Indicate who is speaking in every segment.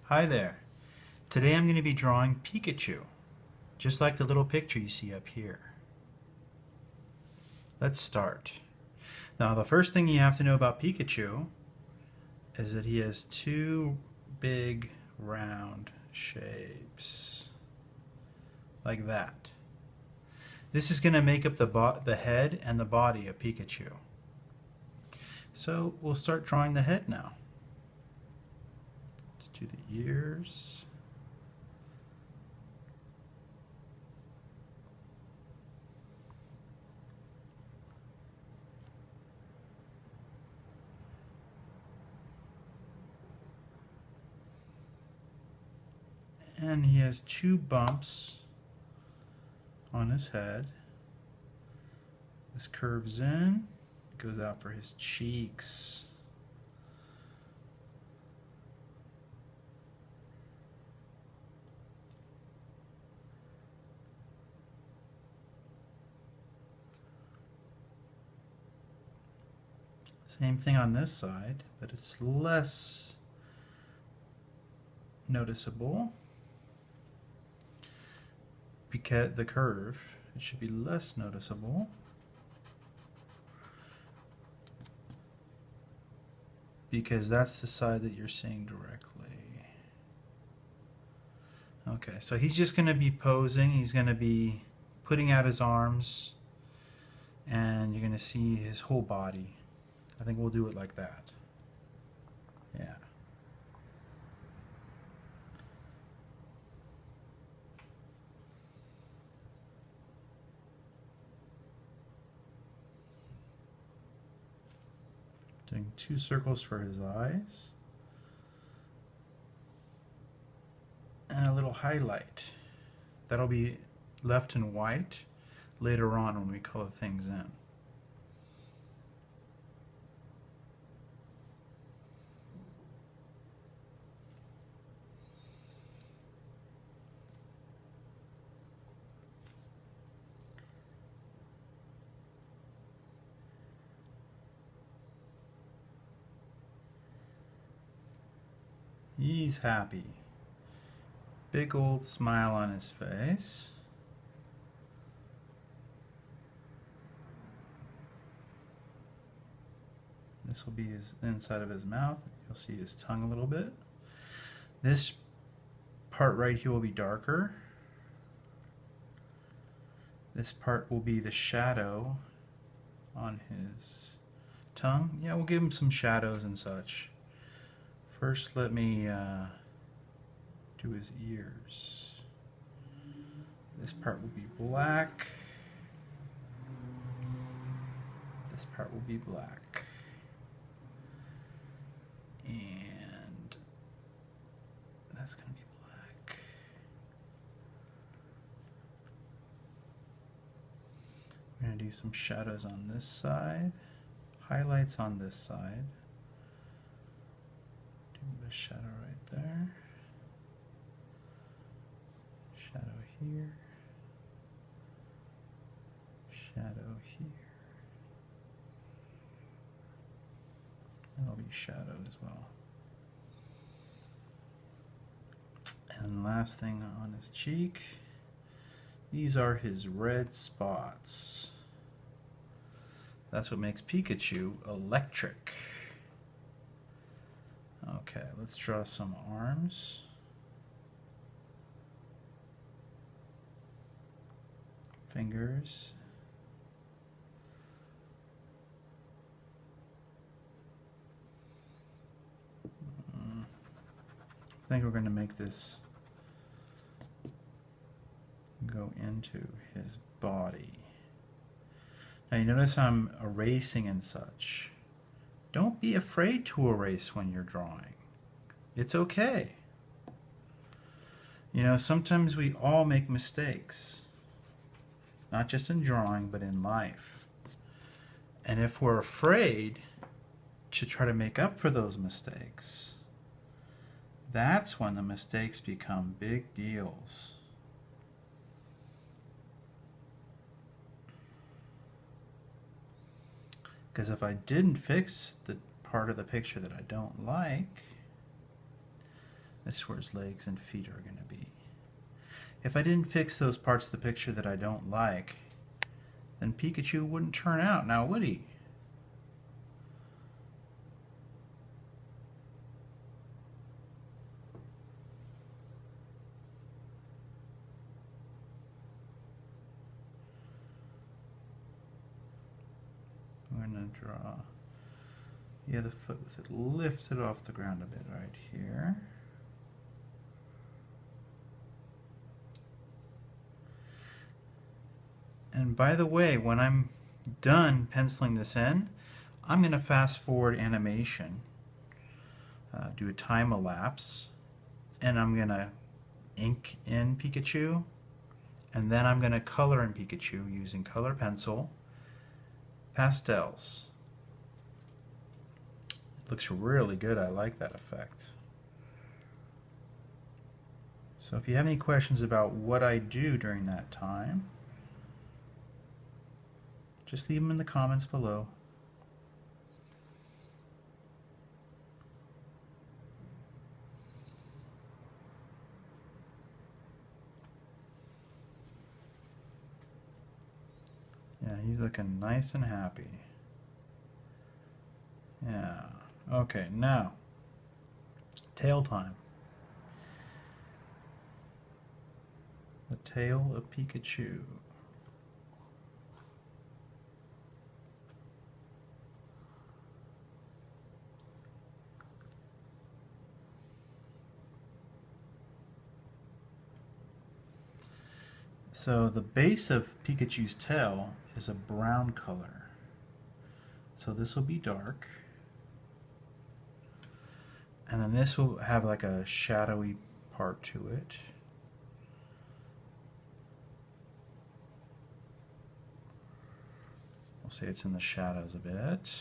Speaker 1: Hi there. Today I'm going to be drawing Pikachu, just like the little picture you see up here. Let's start. Now the first thing you have to know about Pikachu is that he has two big round shapes, like that. This is going to make up the head and the body of Pikachu. So we'll start drawing the head now. Let's do the ears. And he has two bumps on his head. This curves in, goes out for his cheeks. Same thing on this side, but it's less noticeable because the curve, it should be less noticeable because that's the side that you're seeing directly. Okay, so he's just going to be posing. He's going to be putting out his arms, and you're going to see his whole body. I think we'll do it like that. Yeah. Doing two circles for his eyes. And a little highlight. That'll be left in white later on when we color things in. He's happy. Big old smile on his face. This will be his inside of his mouth. You'll see his tongue a little bit. This part right here will be darker. This part will be the shadow on his tongue. Yeah, we'll give him some shadows and such. First, let me do his ears. This part will be black. This part will be black. And that's going to be black. We're going to do some shadows on this side, highlights on this side. Do a bit of shadow right there. Shadow here. Shadow here. And there'll be shadow as well. And last thing on his cheek, these are his red spots. That's what makes Pikachu electric. Okay, let's draw some arms. Fingers. I think we're going to make this go into his body. Now you notice how I'm erasing and such. Don't be afraid to erase when you're drawing. It's okay. You know, sometimes we all make mistakes. Not just in drawing, but in life. And if we're afraid to try to make up for those mistakes, that's when the mistakes become big deals. Because if I didn't fix the part of the picture that I don't like, This is where his legs and feet are going to be. If I didn't fix those parts of the picture that I don't like, then Pikachu wouldn't turn out now, would he? I'm going to draw the other foot with it lifted off the ground a bit right here. And by the way, when I'm done penciling this in, I'm going to fast forward animation, do a time elapse, and I'm going to ink in Pikachu, and then I'm going to color in Pikachu using color pencil, pastels. It looks really good. I like that effect. So if you have any questions about what I do during that time, just leave them in the comments below. Yeah, he's looking nice and happy. Yeah. Okay, now, tail time. The tail of Pikachu. So the base of Pikachu's tail is a brown color. So this will be dark. And then this will have like a shadowy part to it. We'll say it's in the shadows a bit.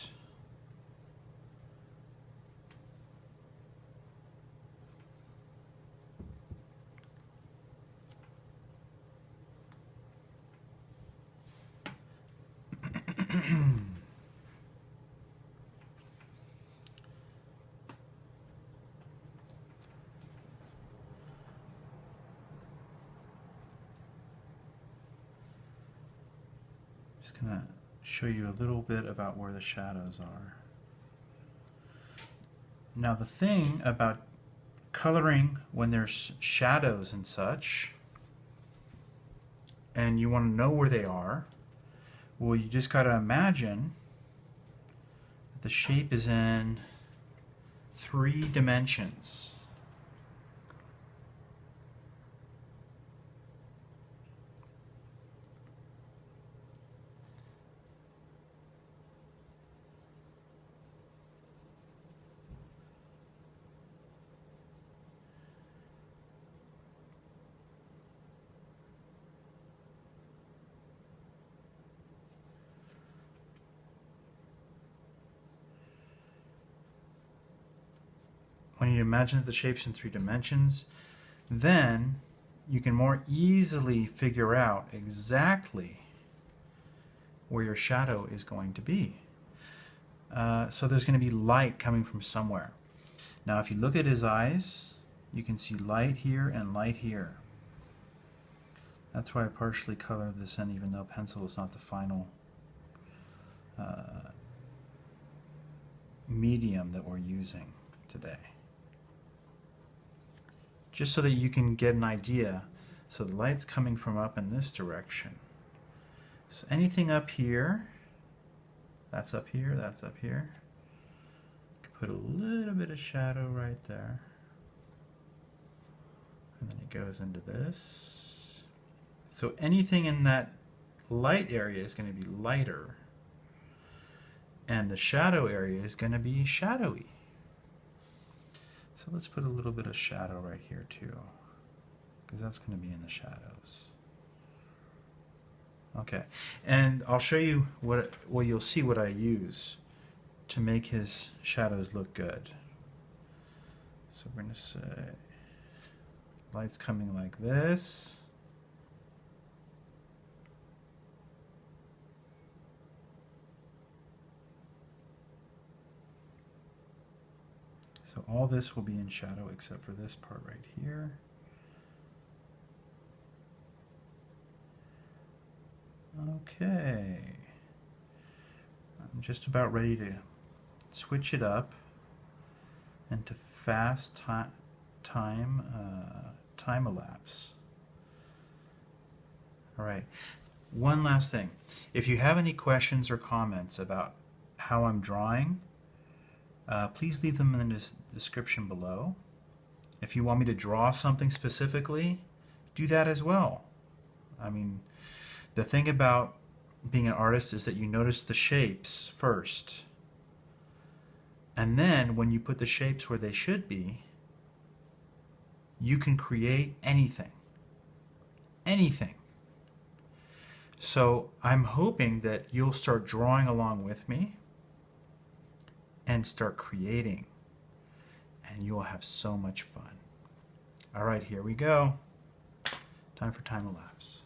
Speaker 1: Just going to show you a little bit about where the shadows are. Now the thing about coloring when there's shadows and such, and you want to know where they are, well, you just got to imagine that the shape is in 3 dimensions. When you imagine that the shape's in 3 dimensions, then you can more easily figure out exactly where your shadow is going to be. So there's going to be light coming from somewhere. Now if you look at his eyes, you can see light here and light here. That's why I partially colored this in, even though pencil is not the final medium that we're using today. Just so that you can get an idea. So the light's coming from up in this direction. So anything up here, that's up here, that's up here. You can put a little bit of shadow right there. And then it goes into this. So anything in that light area is going to be lighter. And the shadow area is going to be shadowy. So let's put a little bit of shadow right here too, because that's going to be in the shadows. Okay, and I'll show you well, you'll see what I use to make his shadows look good. So we're going to say light's coming like this. So all this will be in shadow except for this part right here. Okay. I'm just about ready to switch it up into fast time elapse. All right. One last thing. If you have any questions or comments about how I'm drawing, please leave them in the description below. If you want me to draw something specifically, do that as well. I mean, the thing about being an artist is that you notice the shapes first. And then when you put the shapes where they should be, you can create anything. Anything. So I'm hoping that you'll start drawing along with me and start creating. And you'll have so much fun. All right, here we go. Time for time elapse.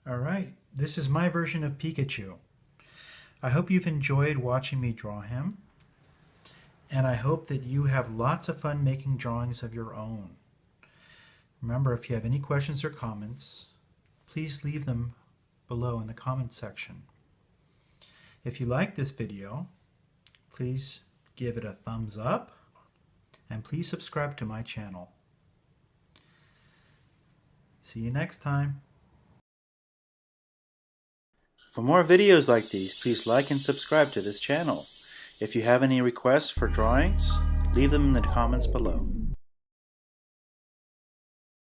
Speaker 1: All right, this is my version of Pikachu. I hope you've enjoyed watching me draw him, and I hope that you have lots of fun making drawings of your own. Remember, if you have any questions or comments, please leave them below in the comment section. If you like this video, please give it a thumbs up, and please subscribe to my channel. See you next time. For more videos like these, please like and subscribe to this channel. If you have any requests for drawings, leave them in the comments below.